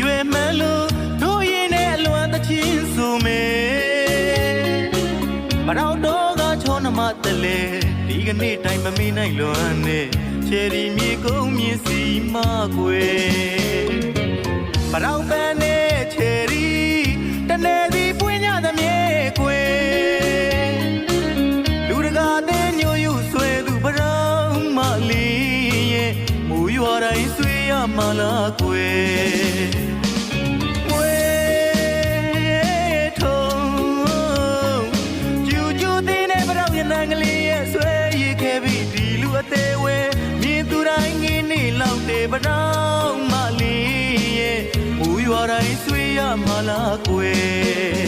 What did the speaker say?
ရွယ်မှန်းလို့တို့ရင်နဲ့အလွမ်းသချင်းဆိုမယ်မတော်တော့ကချောနမတလဲဒီကနေ့တိုင်းမမေးနိုင်လွမ်းနဲ့ချယ်ရီမြေကုန်းမြင့်စီမကွယ်မတော်ပန်းနဲ့ချယ်ရီတနေ့စီပွင့်ကြသမြဲကွယ်လူတကာတဲ့ညို့ယူဆွဲသူပရောင်းမလေးရဲ့မူရွာတိုင်းဆွေးရမလားကွယ်ဝဲထုံကျူကျူသေးနဲ့ပရောင်းရနန်းကလေးရဲ့ဆွဲရခဲ့ပြီးဒီလူအသေးဝဲမြင်သူတိုင်းငင်းနေလောက်တဲ့ပရောင်းမလေးရဲ့မူရွာတိုင်းဆွေးရမလားကွယ်